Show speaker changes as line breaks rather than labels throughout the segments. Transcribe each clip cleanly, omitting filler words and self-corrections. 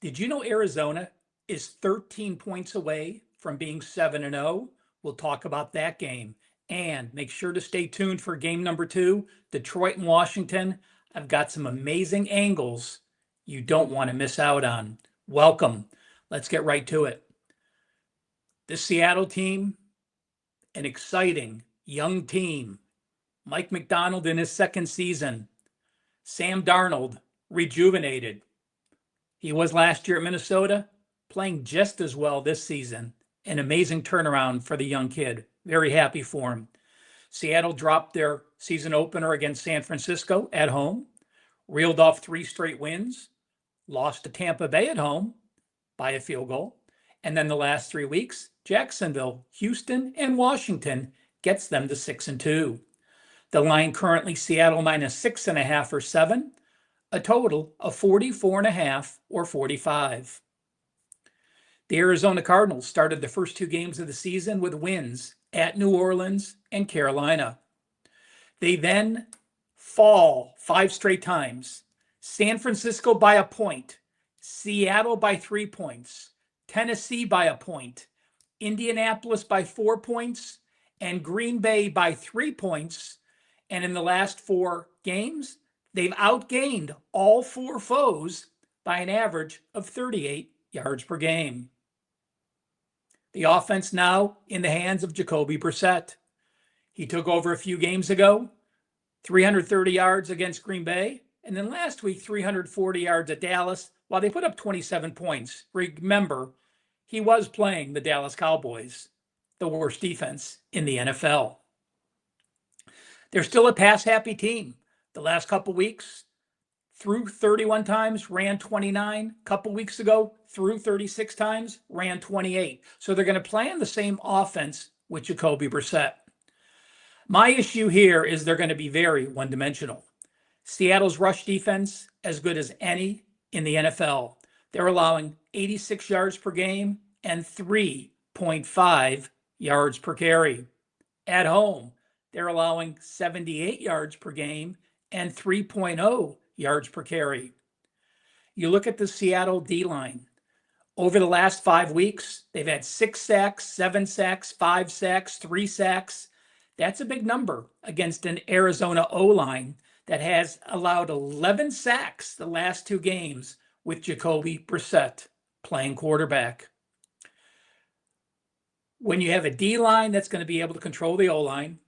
Did you know Arizona is 13 points away from being 7-0? We'll talk about that game. And make sure to stay tuned for game number 2, Detroit and Washington. I've got some amazing angles you don't want to miss out on. Welcome. Let's get right to it. This Seattle team, an exciting young team. Mike McDonald in his second season. Sam Darnold, rejuvenated. He was last year at Minnesota, playing just as well this season. An amazing turnaround for the young kid. Very happy for him. Seattle dropped their season opener against San Francisco at home, reeled off 3 straight wins, lost to Tampa Bay at home by a field goal, and then the last 3 weeks, Jacksonville, Houston, and Washington gets them to 6-2. The line currently Seattle -6.5 or 7, a total of 44.5 or 45. The Arizona Cardinals started the first 2 games of the season with wins at New Orleans and Carolina. They then fall 5 straight times. San Francisco by a point, Seattle by 3 points, Tennessee by a point, Indianapolis by 4 points, and Green Bay by 3 points. And in the last 4 games, they've outgained all 4 foes by an average of 38 yards per game. The offense now in the hands of Jacoby Brissett. He took over a few games ago, 330 yards against Green Bay, and then last week 340 yards at Dallas, while they put up 27 points. Remember, he was playing the Dallas Cowboys, the worst defense in the NFL. They're still a pass-happy team. The last couple weeks, threw 31 times, ran 29. A couple weeks ago, threw 36 times, ran 28. So they're going to play in the same offense with Jacoby Brissett. My issue here is they're going to be very one-dimensional. Seattle's rush defense, as good as any in the NFL. They're allowing 86 yards per game and 3.5 yards per carry. At home, they're allowing 78 yards per game and 3.0 yards per carry. You look at the Seattle D-line. Over the last 5 weeks, they've had 6 sacks, 7 sacks, 5 sacks, 3 sacks. That's a big number against an Arizona O-line that has allowed 11 sacks the last 2 games with Jacoby Brissett playing quarterback. When you have a D-line that's going to be able to control the O-line,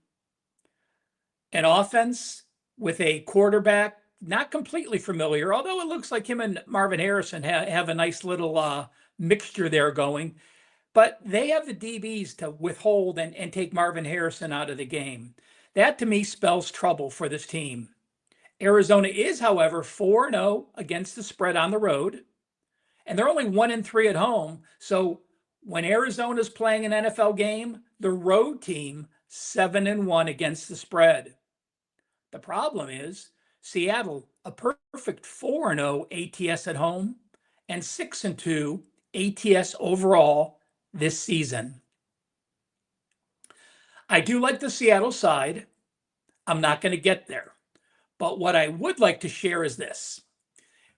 an offense with a quarterback not completely familiar, although it looks like him and Marvin Harrison have a nice little mixture there going. But they have the DBs to withhold and take Marvin Harrison out of the game. That, to me, spells trouble for this team. Arizona is, however, 4-0 against the spread on the road, and they're only 1-3 at home. So when Arizona's playing an NFL game, the road team 7-1 against the spread. The problem is Seattle, a perfect 4-0 ATS at home and 6-2 ATS overall this season. I do like the Seattle side. I'm not going to get there. But what I would like to share is this.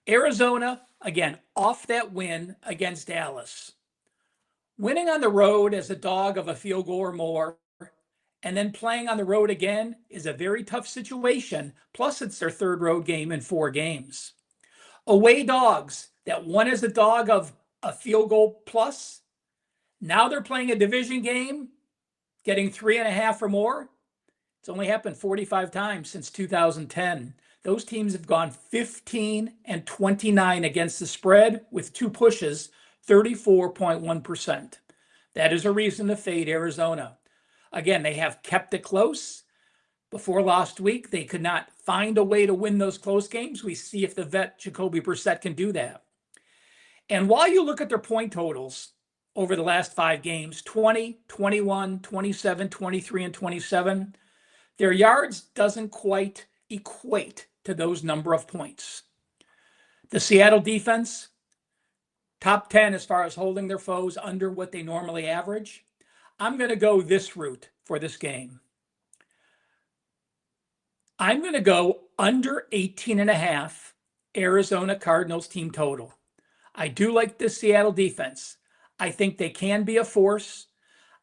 Arizona, again, off that win against Dallas. Winning on the road as a dog of a field goal or more, and then playing on the road again is a very tough situation. Plus, it's their 3rd road game in 4 games. Away dogs that won as a dog of a field goal plus. Now they're playing a division game, getting 3.5 or more. It's only happened 45 times since 2010. Those teams have gone 15-29 against the spread with 2 pushes, 34.1%. That is a reason to fade Arizona. Again, they have kept it close. Before last week, they could not find a way to win those close games. We see if the vet Jacoby Brissett can do that. And while you look at their point totals over the last 5 games, 20, 21, 27, 23, and 27, their yards doesn't quite equate to those number of points. The Seattle defense, top 10 as far as holding their foes under what they normally average. I'm going to go this route for this game. I'm going to go under 18.5 Arizona Cardinals team total. I do like this Seattle defense. I think they can be a force.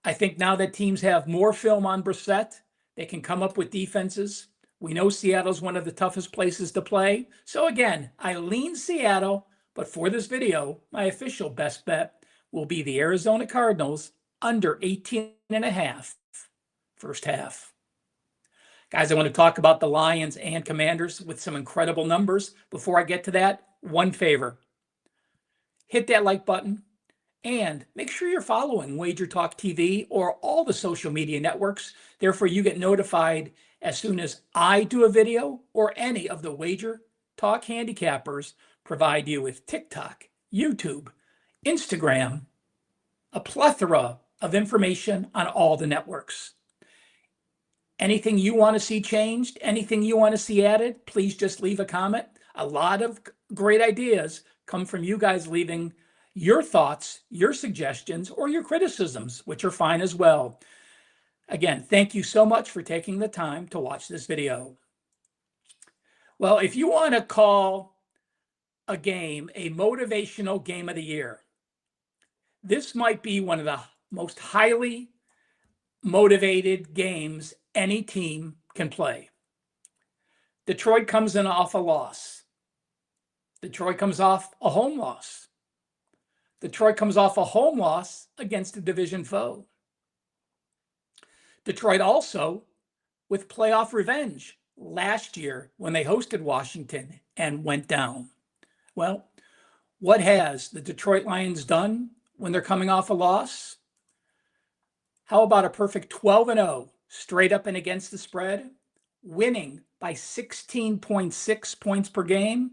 I think now that teams have more film on Brissett, they can come up with defenses. We know Seattle's one of the toughest places to play. So again, I lean Seattle, but for this video, my official best bet will be the Arizona Cardinals under 18.5 first half. Guys, I want to talk about the Lions and Commanders with some incredible numbers. Before I get to that, one favor. Hit that like button and make sure you're following WagerTalk TV or all the social media networks. Therefore, you get notified as soon as I do a video or any of the WagerTalk handicappers provide you with TikTok, YouTube, Instagram, a plethora of information on all the networks. Anything you want to see changed, anything you want to see added, please just leave a comment. A lot of great ideas come from you guys leaving your thoughts, your suggestions, or your criticisms, which are fine as well. Again, thank you so much for taking the time to watch this video. Well, if you want to call a game a motivational game of the year, this might be one of the most highly motivated games any team can play. Detroit comes in off a loss. Detroit comes off a home loss. Detroit comes off a home loss against a division foe. Detroit also with playoff revenge last year when they hosted Washington and went down. Well, what has the Detroit Lions done when they're coming off a loss? How about a perfect 12-0 straight up and against the spread, winning by 16.6 points per game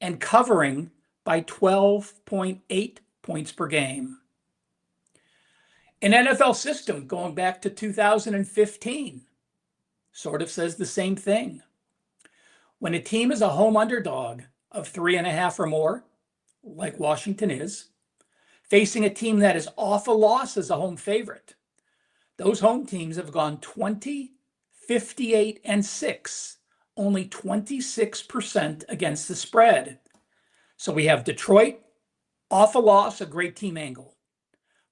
and covering by 12.8 points per game. An NFL system going back to 2015 sort of says the same thing. When a team is a home underdog of 3.5 or more, like Washington is, facing a team that is off a loss as a home favorite, those home teams have gone 20, 58, and 6, only 26% against the spread. So we have Detroit off a loss, a great team angle.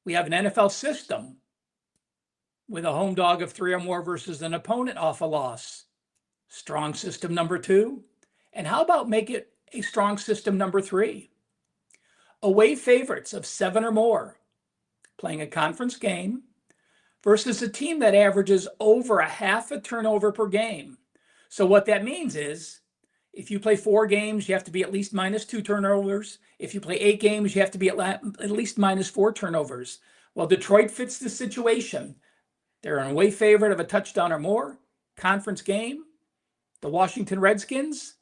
We have an NFL system with a home dog of 3 or more versus an opponent off a loss. Strong system number 2. And how about make it a strong system number 3? Away favorites of 7 or more playing a conference game versus a team that averages over a half a turnover per game. So what that means is if you play 4 games, you have to be at least -2 turnovers. If you play 8 games, you have to be at least -4 turnovers. Well, Detroit fits the situation. They're an away favorite of a touchdown or more. Conference game. The Washington Redskins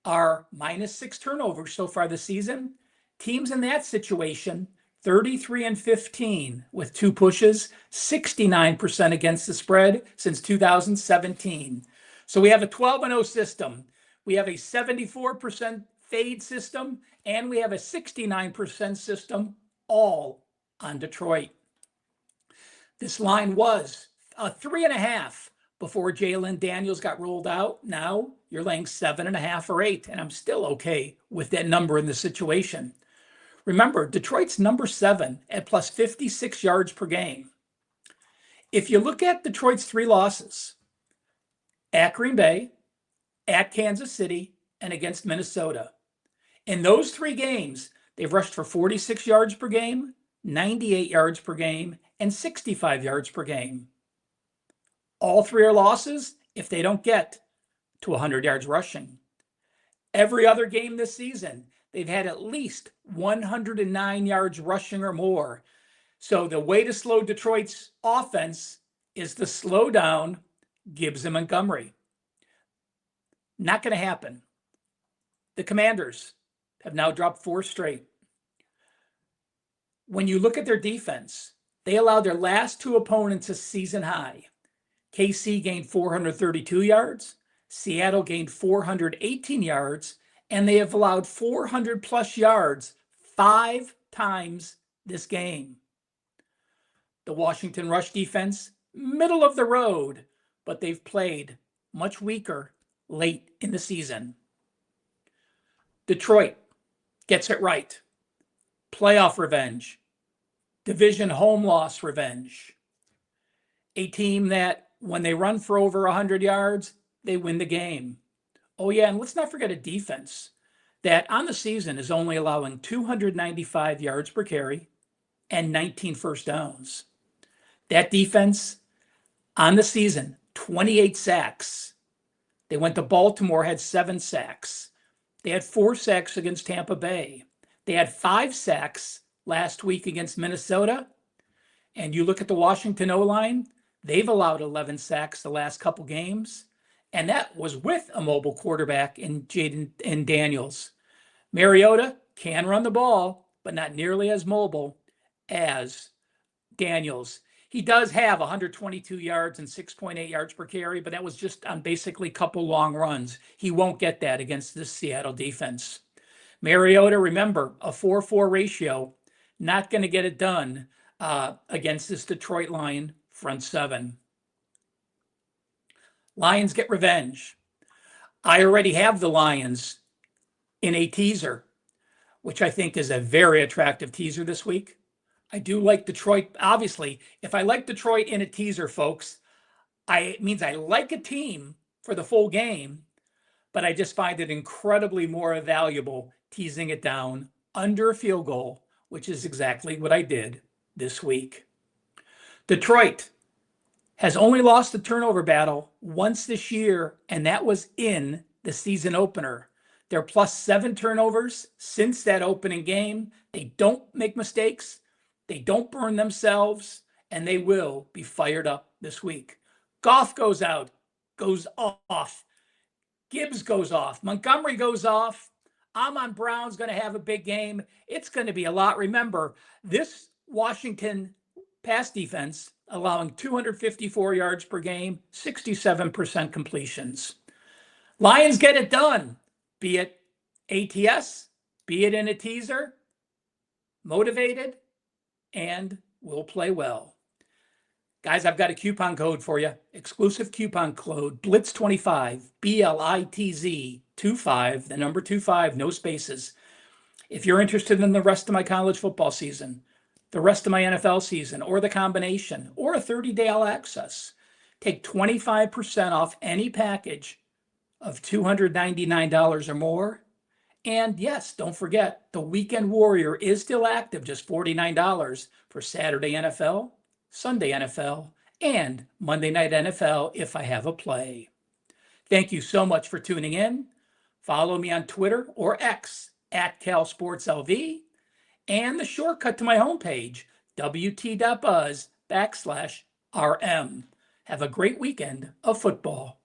are -6 turnovers so far this season. Teams in that situation, 33-15 with 2 pushes, 69% against the spread since 2017. So we have a 12-0 system. We have a 74% fade system, and we have a 69% system, all on Detroit. This line was a 3.5 before Jalen Daniels got rolled out. Now you're laying 7.5 or 8, and I'm still okay with that number in the situation. Remember, Detroit's number 7 at plus 56 yards per game. If you look at Detroit's 3 losses, at Green Bay, at Kansas City, and against Minnesota, in those 3 games, they've rushed for 46 yards per game, 98 yards per game, and 65 yards per game. All 3 are losses if they don't get to 100 yards rushing. Every other game this season, they've had at least 109 yards rushing or more. So the way to slow Detroit's offense is to slow down Gibbs and Montgomery. Not going to happen. The Commanders have now dropped 4 straight. When you look at their defense, they allowed their last 2 opponents a season high. KC gained 432 yards. Seattle gained 418 yards. And they have allowed 400 plus yards 5 times this game. The Washington rush defense, middle of the road, but they've played much weaker late in the season. Detroit gets it right. playoff revenge, division home loss revenge. A team that when they run for over 100 yards, they win the game. Oh, yeah, and let's not forget a defense that on the season is only allowing 295 yards per carry and 19 first downs. That defense on the season, 28 sacks. They went to Baltimore, had 7 sacks. They had 4 sacks against Tampa Bay. They had 5 sacks last week against Minnesota. And you look at the Washington O-line, they've allowed 11 sacks the last couple games. And that was with a mobile quarterback in Jaden Daniels. Mariota can run the ball, but not nearly as mobile as Daniels. He does have 122 yards and 6.8 yards per carry, but that was just on basically a couple long runs. He won't get that against this Seattle defense. Mariota, remember, a 4-4 ratio, not going to get it done against this Detroit Lion front seven. Lions get revenge. I already have the Lions in a teaser, which I think is a very attractive teaser this week. I do like Detroit. Obviously, if I like Detroit in a teaser, folks, it means I like a team for the full game, but I just find it incredibly more valuable teasing it down under a field goal, which is exactly what I did this week. Detroit has only lost the turnover battle once this year, and that was in the season opener. They're plus 7 turnovers since that opening game. They don't make mistakes. They don't burn themselves, and they will be fired up this week. Goff goes off. Gibbs goes off. Montgomery goes off. Amon Brown's going to have a big game. It's going to be a lot. Remember, this Washington pass defense allowing 254 yards per game, 67% completions. Lions get it done, be it ATS, be it in a teaser, motivated, and will play well. Guys, I've got a coupon code for you. Exclusive coupon code BLITZ25, BLITZ25, the number 25, no spaces. If you're interested in the rest of my college football season, the rest of my NFL season, or the combination, or a 30-day all access, take 25% off any package of $299 or more. And yes, don't forget, the Weekend Warrior is still active, just $49 for Saturday NFL, Sunday NFL, and Monday Night NFL if I have a play. Thank you so much for tuning in. Follow me on Twitter or X at CalSportsLV, and the shortcut to my homepage, wt.buzz/RM. Have a great weekend of football.